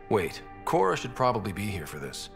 Wait, Cora should probably be here for this.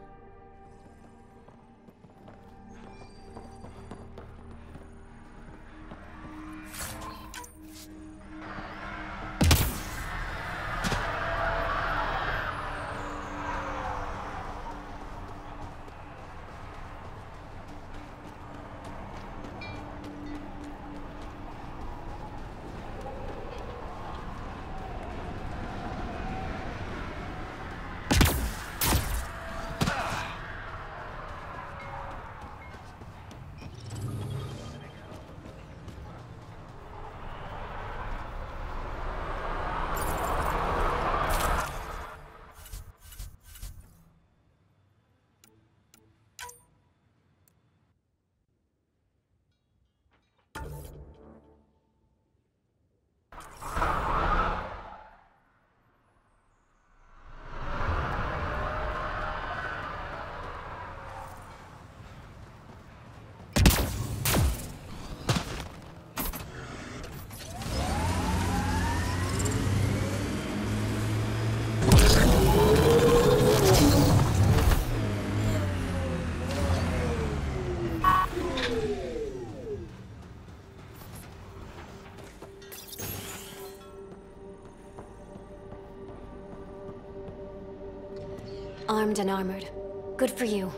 Armed and armored. Good for you.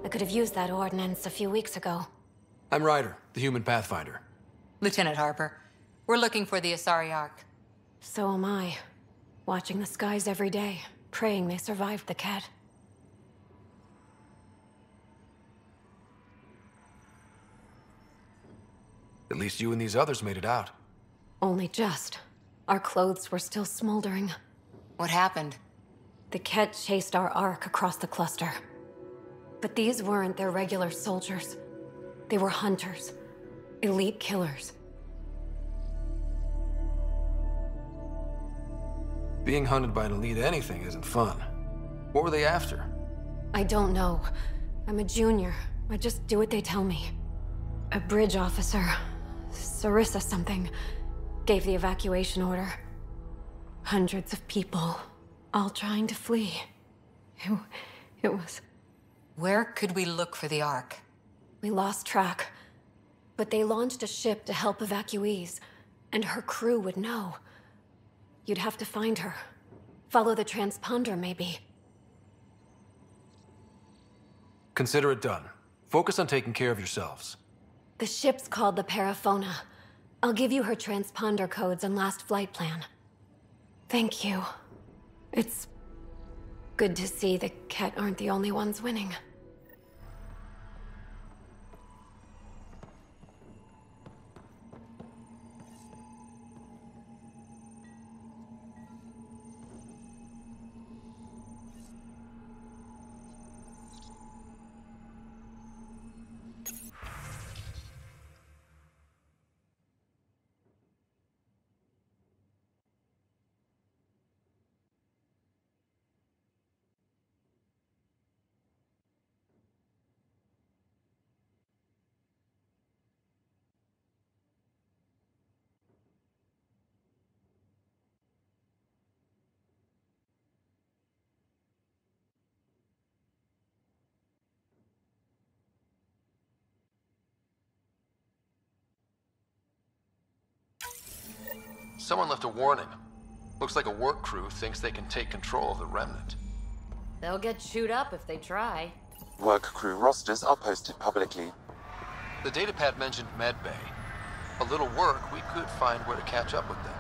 I could have used that ordnance a few weeks ago. I'm Ryder, the human pathfinder. Lieutenant Harper, we're looking for the Asari Ark. So am I. Watching the skies every day, praying they survived the cat. At least you and these others made it out. Only just. Our clothes were still smoldering. What happened? The Ket chased our Ark across the cluster. But these weren't their regular soldiers. They were hunters. Elite killers. Being hunted by an elite anything isn't fun. What were they after? I don't know. I'm a junior. I just do what they tell me. A bridge officer, Sarissa something, gave the evacuation order. Hundreds of people, all trying to flee. It was... Where could we look for the Ark? We lost track. But they launched a ship to help evacuees, and her crew would know. You'd have to find her. Follow the transponder, maybe. Consider it done. Focus on taking care of yourselves. The ship's called the Paraphona. I'll give you her transponder codes and last flight plan. Thank you. It's good to see the Ket aren't the only ones winning. Someone left a warning. Looks like a work crew thinks they can take control of the remnant. They'll get chewed up if they try. Work crew rosters are posted publicly. The datapad mentioned medbay. A little work, we could find where to catch up with them.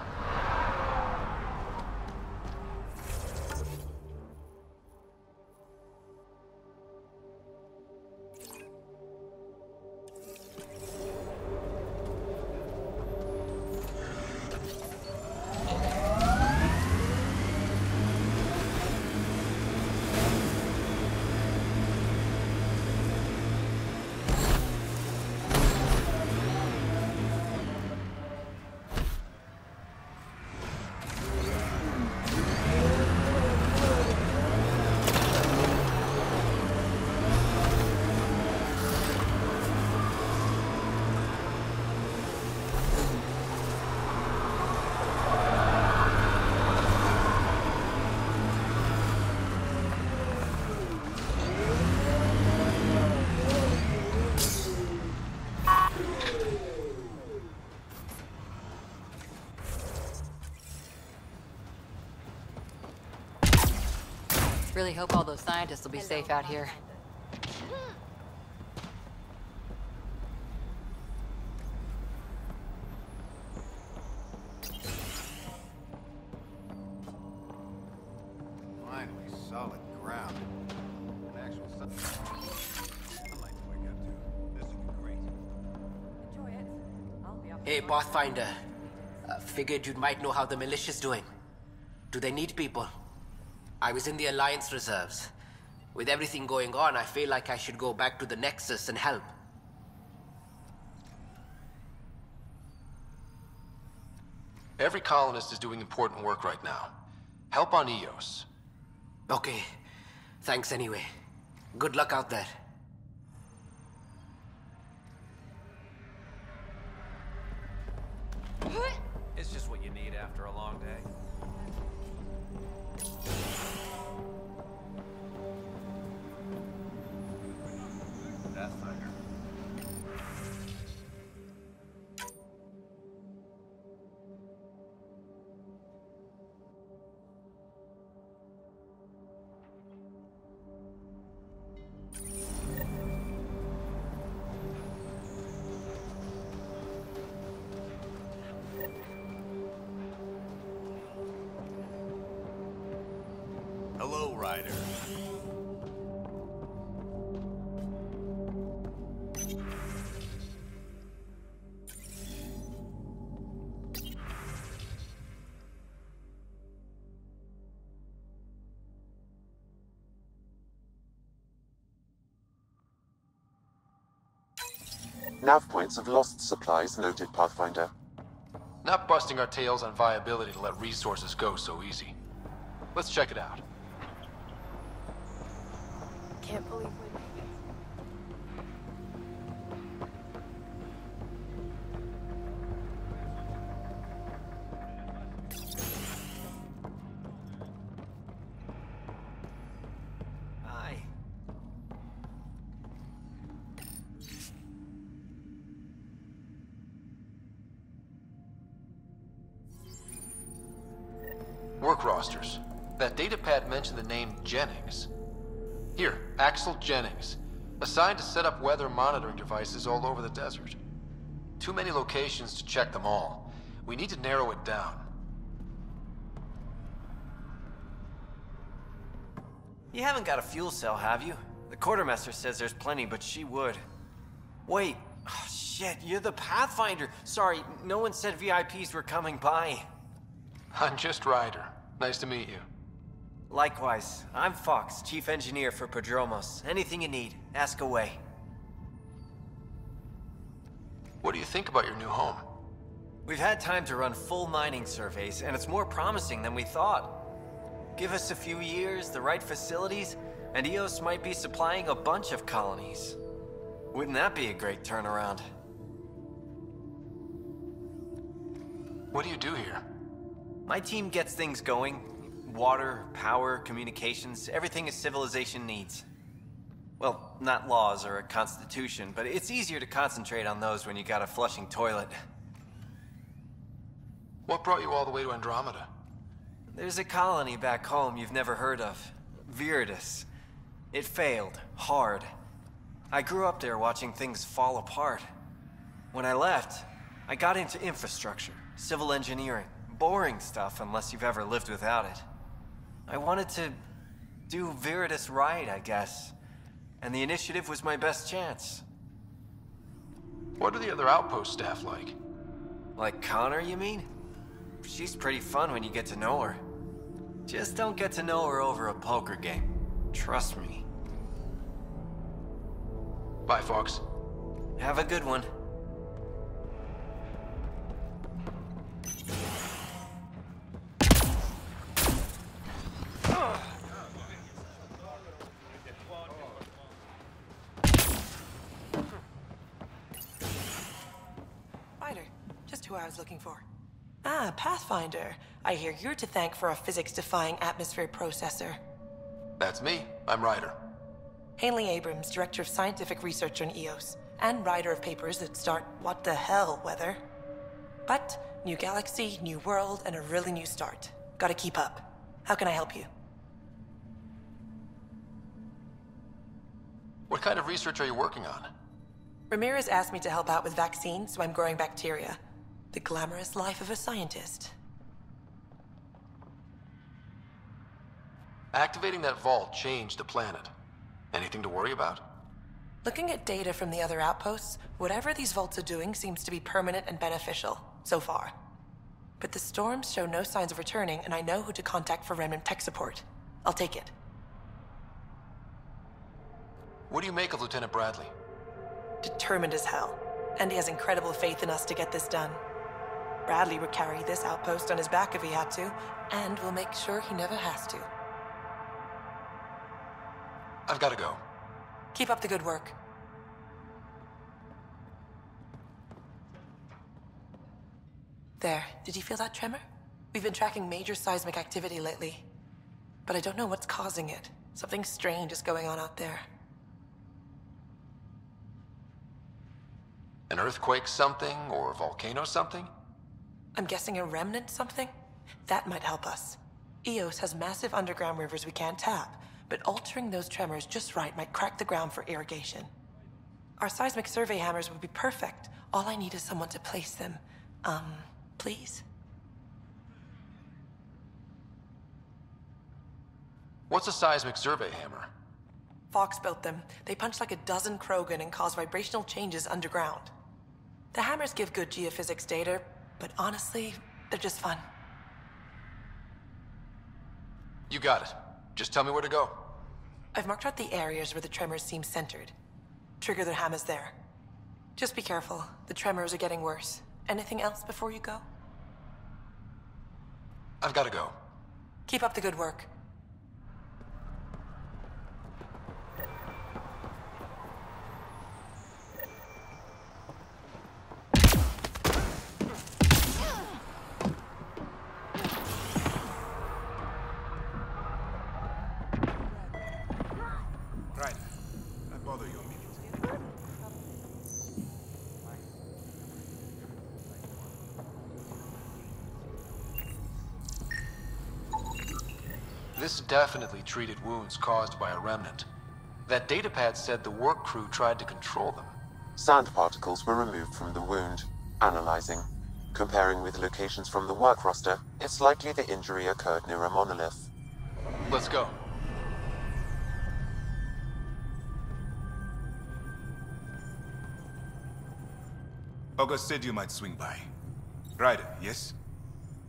really hope all those scientists will be safe out here. Finally, solid ground. An actual I'd like to wake up to. This would be great. Enjoy it. I'll be up. Hey, Pathfinder. Figured you might know how the militia's doing. Do they need people? I was in the Alliance reserves. With everything going on, I feel like I should go back to the Nexus and help. Every colonist is doing important work right now. Help on Eos. Okay. Thanks anyway. Good luck out there. It's just what you need after a long day. Pathfinder. Hello, Ryder. Nav points of lost supplies noted, Pathfinder. Not busting our tails on viability to let resources go so easy. Let's check it out. Can't believe we made it. Hi. Work rosters. That datapad mentioned the name Jennings. Here, Axel Jennings. Assigned to set up weather monitoring devices all over the desert. Too many locations to check them all. We need to narrow it down. You haven't got a fuel cell, have you? The quartermaster says there's plenty, but she would. Wait. Oh, shit, you're the Pathfinder. Sorry, no one said VIPs were coming by. I'm just Ryder. Nice to meet you. Likewise, I'm Fox, Chief Engineer for Podremos. Anything you need, ask away. What do you think about your new home? We've had time to run full mining surveys, and it's more promising than we thought. Give us a few years, the right facilities, and Eos might be supplying a bunch of colonies. Wouldn't that be a great turnaround? What do you do here? My team gets things going. Water, power, communications, everything a civilization needs. Well, not laws or a constitution, but it's easier to concentrate on those when you got a flushing toilet. What brought you all the way to Andromeda? There's a colony back home you've never heard of. Viridis. It failed. Hard. I grew up there watching things fall apart. When I left, I got into infrastructure, civil engineering. Boring stuff unless you've ever lived without it. I wanted to do Viridis right, I guess. And the initiative was my best chance. What are the other outpost staff like? Like Connor, you mean? She's pretty fun when you get to know her. Just don't get to know her over a poker game. Trust me. Bye, Fox. Have a good one. Just who I was looking for. Ah, Pathfinder. I hear you're to thank for a physics-defying atmosphere processor. That's me. I'm Ryder. Haley Abrams, Director of Scientific Research on Eos, and writer of papers that start what the hell weather. But, new galaxy, new world, and a really new start. Gotta keep up. How can I help you? What kind of research are you working on? Ramirez asked me to help out with vaccines, so I'm growing bacteria. The glamorous life of a scientist. Activating that vault changed the planet. Anything to worry about? Looking at data from the other outposts, whatever these vaults are doing seems to be permanent and beneficial, so far. But the storms show no signs of returning, and I know who to contact for Remnant tech support. I'll take it. What do you make of Lieutenant Bradley? Determined as hell. And he has incredible faith in us to get this done. Bradley would carry this outpost on his back if he had to, and we'll make sure he never has to. I've got to go. Keep up the good work. There, did you feel that tremor? We've been tracking major seismic activity lately. But I don't know what's causing it. Something strange is going on out there. An earthquake something, or a volcano something? I'm guessing a remnant something? That might help us. Eos has massive underground rivers we can't tap, but altering those tremors just right might crack the ground for irrigation. Our seismic survey hammers would be perfect. All I need is someone to place them. Please? What's a seismic survey hammer? Fox built them. They punch like a dozen Krogan and cause vibrational changes underground. The hammers give good geophysics data, but honestly, they're just fun. You got it. Just tell me where to go. I've marked out the areas where the tremors seem centered. Trigger the hammers there. Just be careful. The tremors are getting worse. Anything else before you go? I've got to go. Keep up the good work. Right. I bother you a minute. This definitely treated wounds caused by a remnant. That datapad said the work crew tried to control them. Sand particles were removed from the wound. Analyzing. Comparing with locations from the work roster, it's likely the injury occurred near a monolith. Let's go. August said you might swing by. Ryder, yes?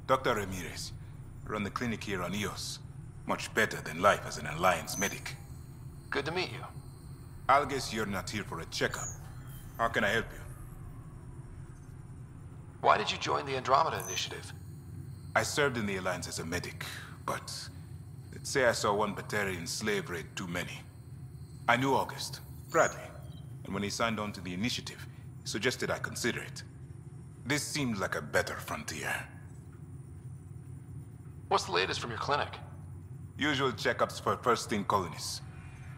Dr. Ramirez. Run the clinic here on Eos. Much better than life as an Alliance medic. Good to meet you. I'll guess you're not here for a checkup. How can I help you? Why did you join the Andromeda Initiative? I served in the Alliance as a medic, but let's say I saw one Batarian slave raid too many. I knew August, Bradley, and when he signed on to the initiative, he suggested I consider it. This seemed like a better frontier. What's the latest from your clinic? Usual checkups for first-in colonists.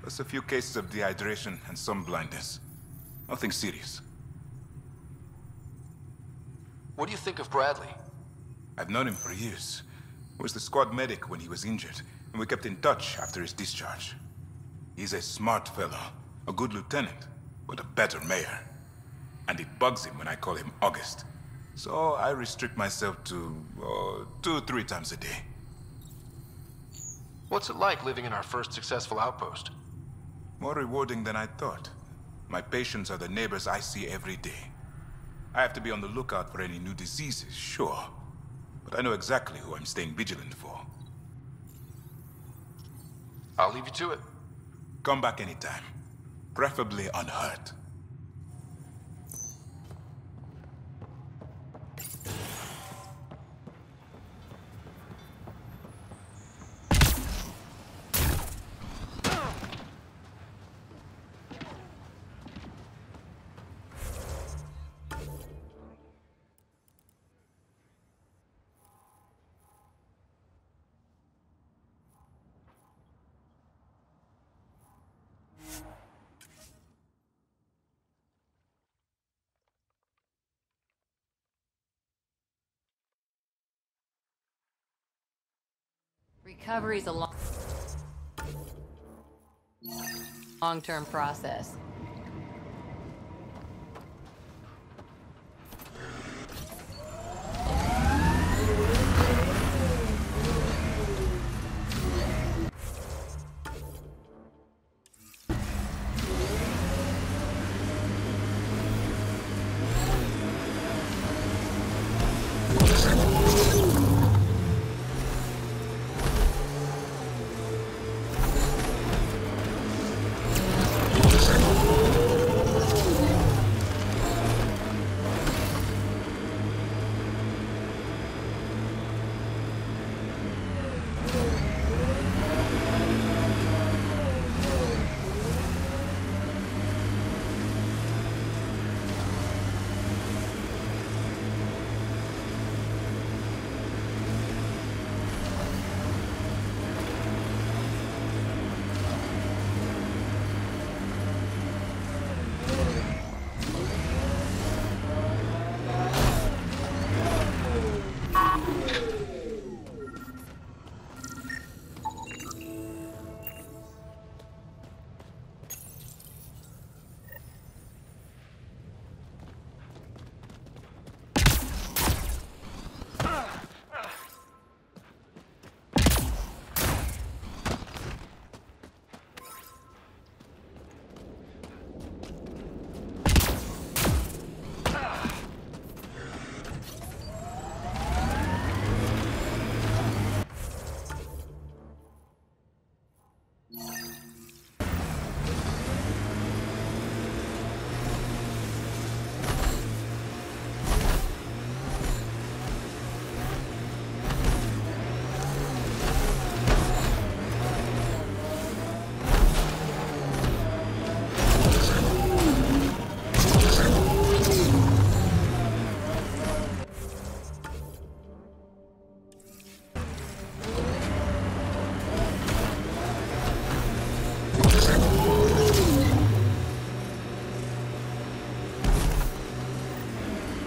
Plus a few cases of dehydration and some blindness. Nothing serious. What do you think of Bradley? I've known him for years. He was the squad medic when he was injured, and we kept in touch after his discharge. He's a smart fellow, a good lieutenant, but a better mayor. And it bugs him when I call him August. So I restrict myself to 2-3 times a day. What's it like living in our first successful outpost? More rewarding than I thought. My patients are the neighbors I see every day. I have to be on the lookout for any new diseases, sure. But I know exactly who I'm staying vigilant for. I'll leave you to it. Come back anytime. Preferably unhurt. Recovery's a long... Long-term process.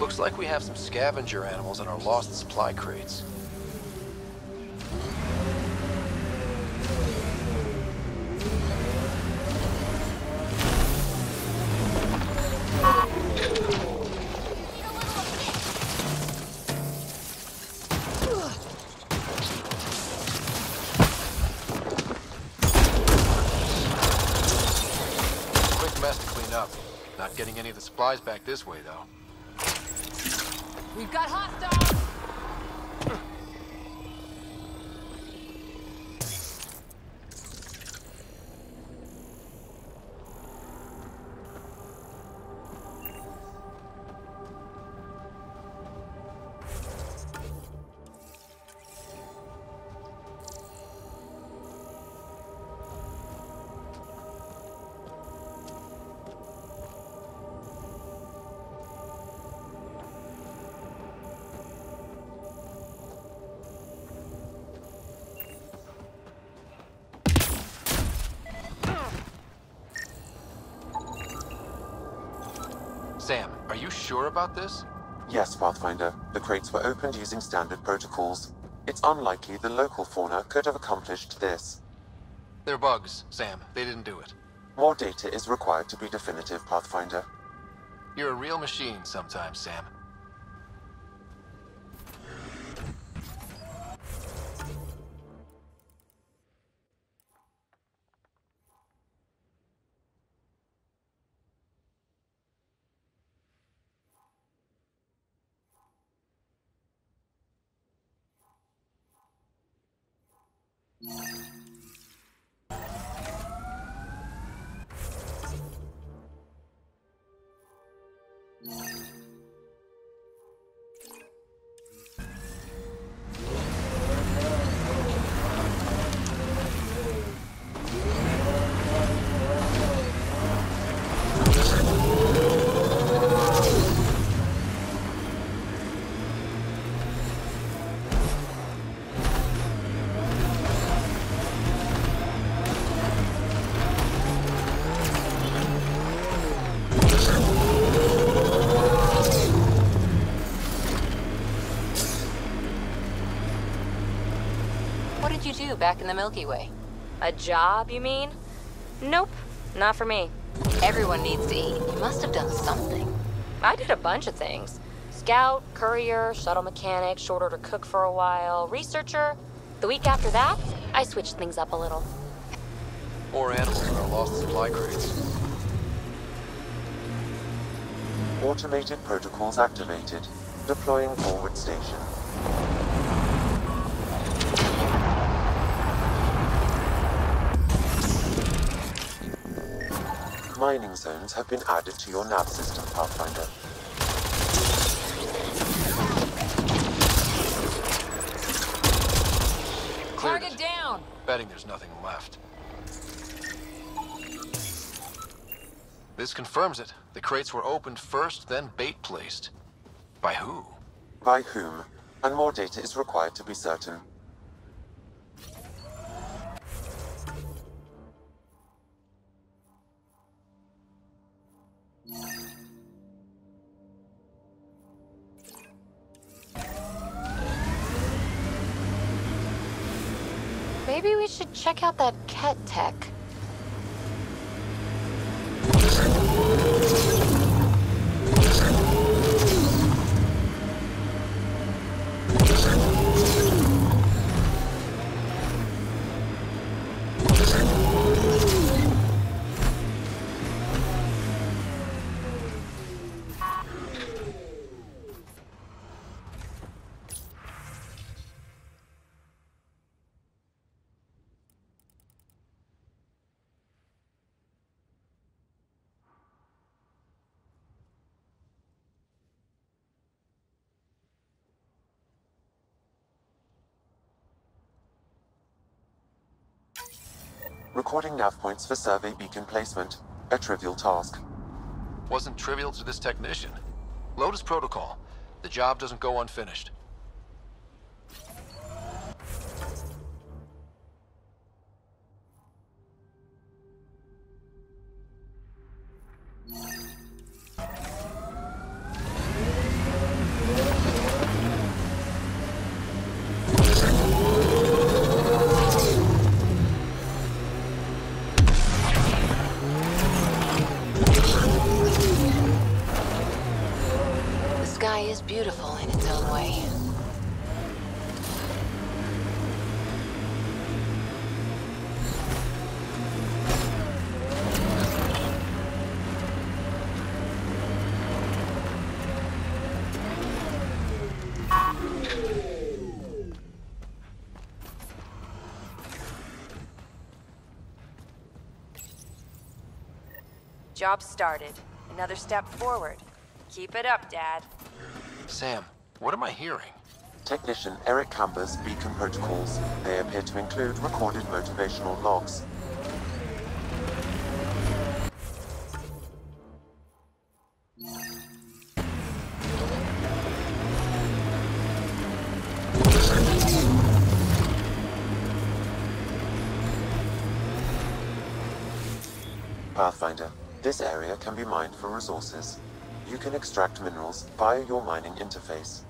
Looks like we have some scavenger animals in our lost supply crates. Quick mess to clean up. Not getting any of the supplies back this way, though. We've got hostiles! Sam, are you sure about this? Yes, Pathfinder. The crates were opened using standard protocols. It's unlikely the local fauna could have accomplished this. They're bugs, Sam. They didn't do it. More data is required to be definitive, Pathfinder. You're a real machine sometimes, Sam. What did you do back in the Milky Way? A job, you mean? Nope, not for me. Everyone needs to eat. You must have done something. I did a bunch of things. Scout, courier, shuttle mechanic, short order cook for a while, researcher. The week after that, I switched things up a little. More animals in our lost supply crates. Automated protocols activated. Deploying forward station. Mining zones have been added to your nav system, Pathfinder. Target down! Betting there's nothing left. This confirms it. The crates were opened first, then bait placed. By who? By whom? And more data is required to be certain. Maybe we should check out that Ket tech. Recording nav points for survey beacon placement. A trivial task. Wasn't trivial to this technician. Lotus protocol. The job doesn't go unfinished. Is beautiful in its own way. Job started. Another step forward. Keep it up, Dad. Sam, what am I hearing? Technician Eric Camber's beacon protocols. They appear to include recorded motivational logs. Pathfinder, this area can be mined for resources. You can extract minerals via your mining interface.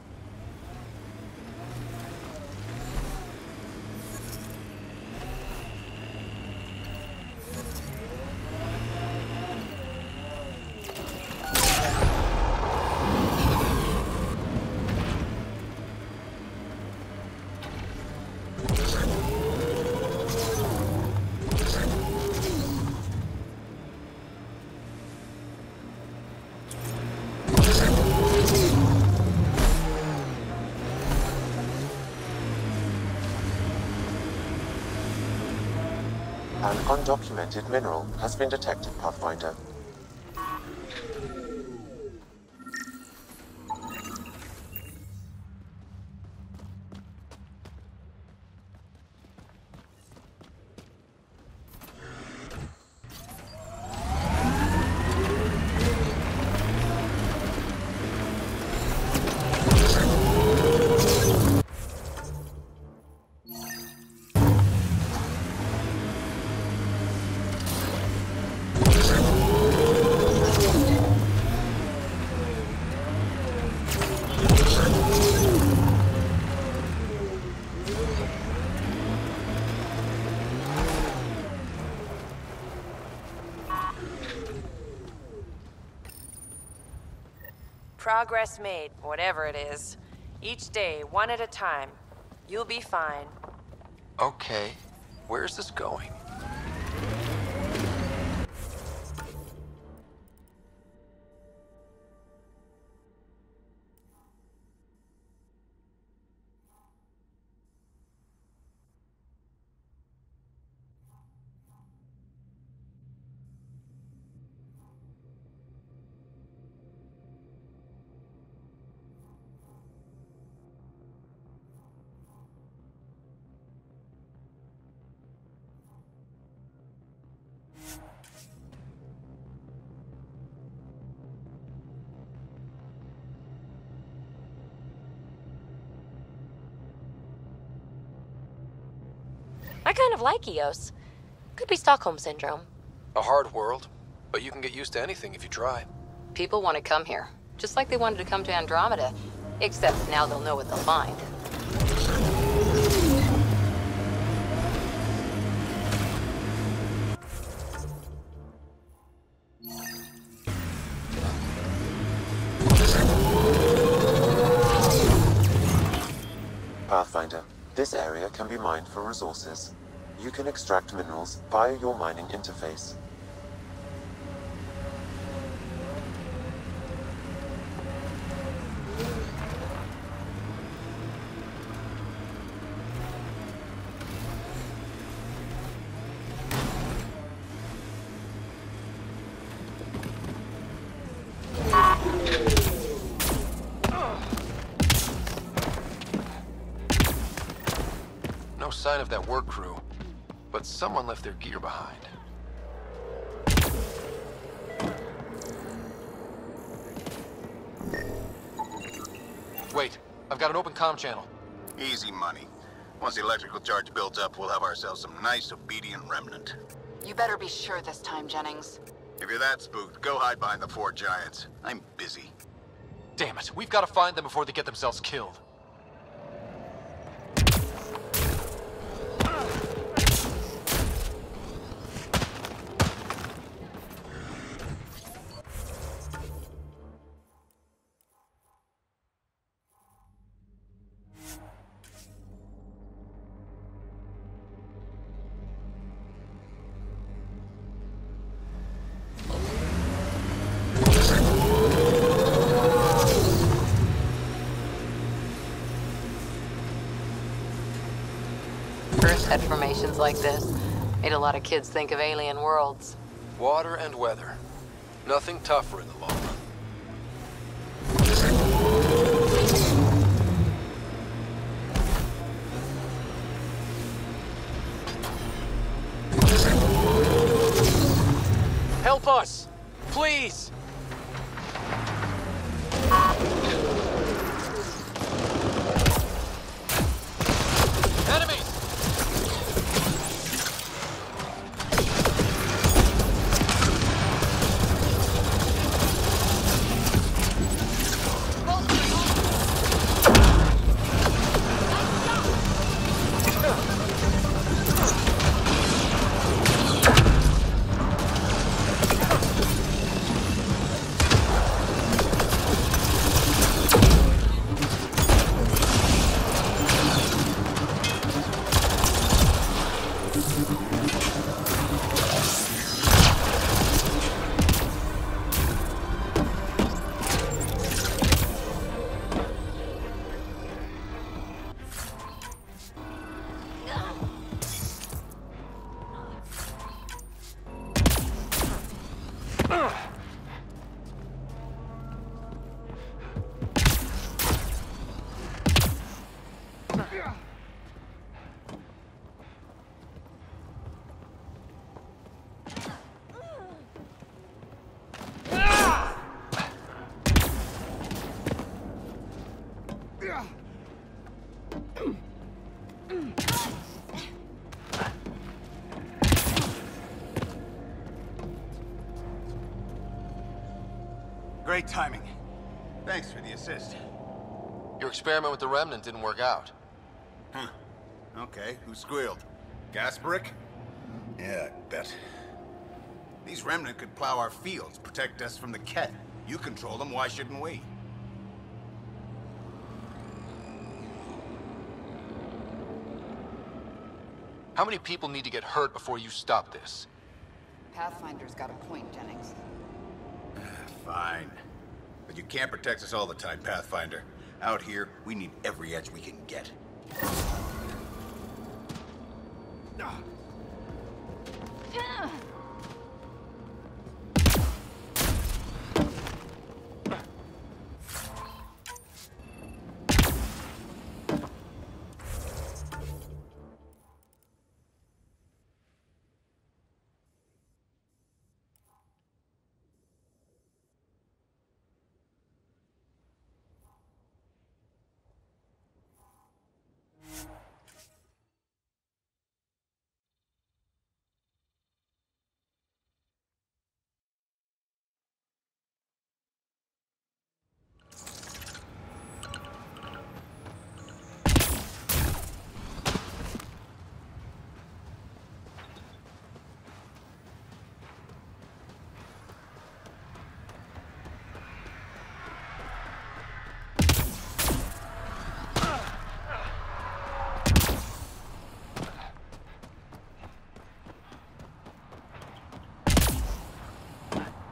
An undocumented mineral has been detected, Pathfinder. Progress made, whatever it is. Each day, one at a time. You'll be fine. Okay, where's this going? I kind of like Eos. Could be Stockholm Syndrome. A hard world, but you can get used to anything if you try. People want to come here, just like they wanted to come to Andromeda. Except now they'll know what they'll find. Pathfinder, this area can be mined for resources. You can extract minerals via your mining interface. No sign of that work crew, but someone left their gear behind. Wait, I've got an open comm channel. Easy money. Once the electrical charge builds up, we'll have ourselves some nice, obedient remnant. You better be sure this time, Jennings. If you're that spooked, go hide behind the 4 giants. I'm busy. Damn it, we've got to find them before they get themselves killed. At formations like this, made a lot of kids think of alien worlds. Water and weather. Nothing tougher in the long run. Help us! Please! Enemies! Great timing. Thanks for the assist. Your experiment with the Remnant didn't work out. Huh. Okay, who squealed? Gasbrick? Yeah, I bet. These Remnant could plow our fields, protect us from the Ket. You control them, why shouldn't we? How many people need to get hurt before you stop this? Pathfinder's got a point, Jennings. Fine. But you can't protect us all the time, Pathfinder. Out here, we need every edge we can get.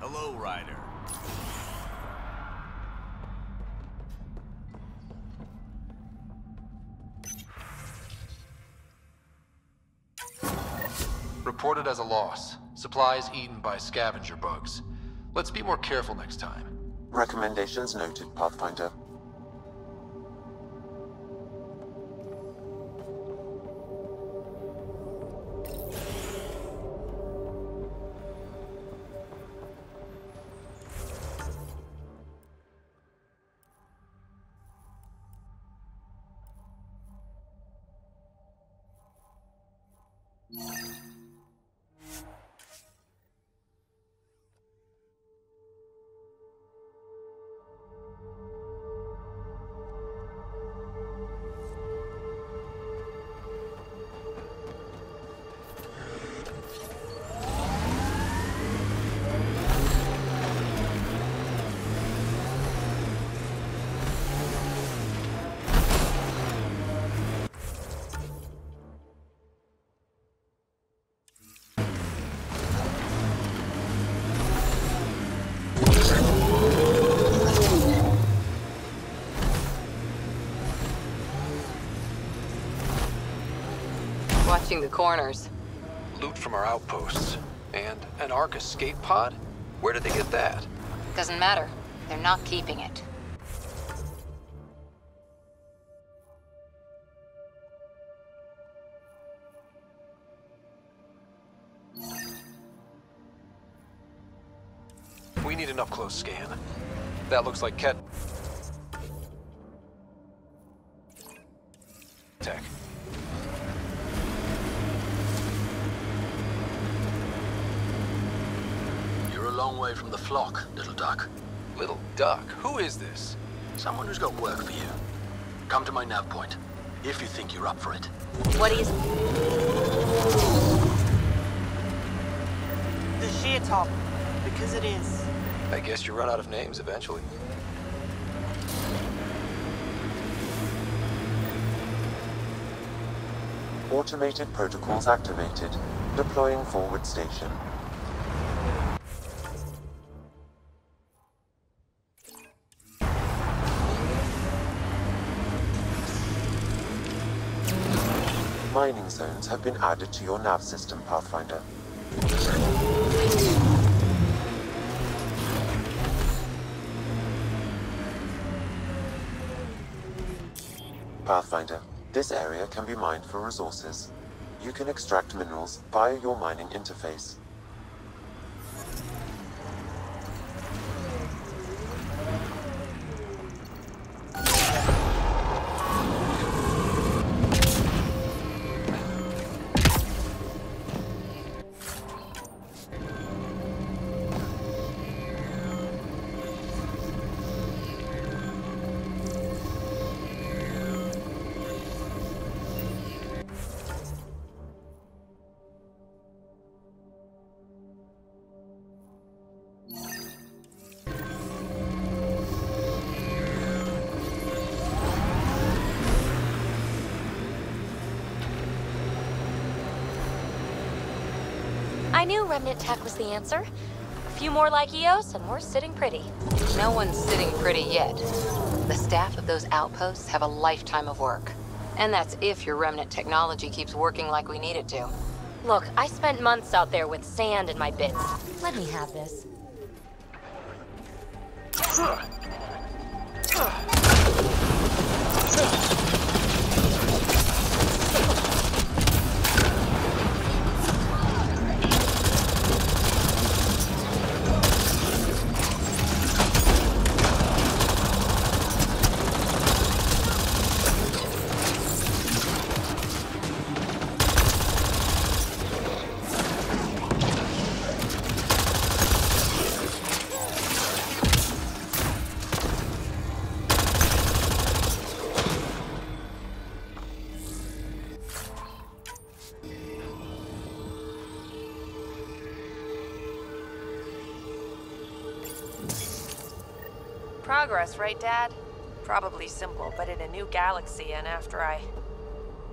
Hello, Ryder. Reported as a loss. Supplies eaten by scavenger bugs. Let's be more careful next time. Recommendations noted, Pathfinder. Watching the corners. Loot from our outposts. And an Ark escape pod? Where did they get that? Doesn't matter. They're not keeping it. We need an up-close scan. That looks like Ket... tech. You're a long way from the flock, little duck. Little duck? Who is this? Someone who's got work for you. Come to my nav point, if you think you're up for it. What is... The sheer top, because it is. I guess you run out of names eventually. Automated protocols activated. Deploying forward station. Mining zones have been added to your nav system, Pathfinder. Pathfinder, this area can be mined for resources. You can extract minerals via your mining interface. knew remnant tech was the answer. A few more like EOS, and we're sitting pretty. No one's sitting pretty yet. The staff of those outposts have a lifetime of work. And that's if your remnant technology keeps working like we need it to. Look, I spent months out there with sand in my bits. Let me have this. Progress, right, Dad? Probably simple, but in a new galaxy, and after I...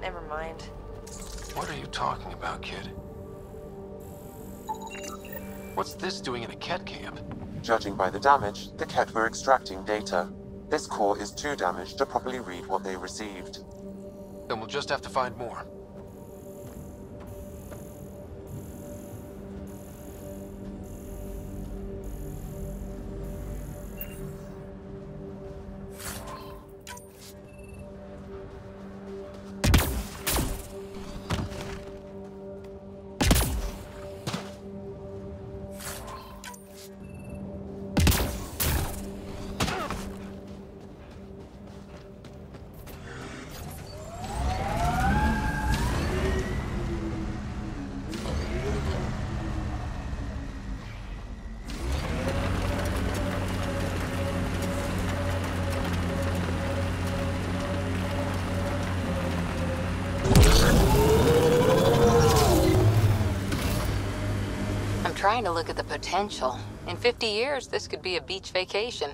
Never mind. What are you talking about, kid? What's this doing in a Ket camp? Judging by the damage, the Ket were extracting data. This core is too damaged to properly read what they received. Then we'll just have to find more. Trying to look at the potential. In 50 years, this could be a beach vacation.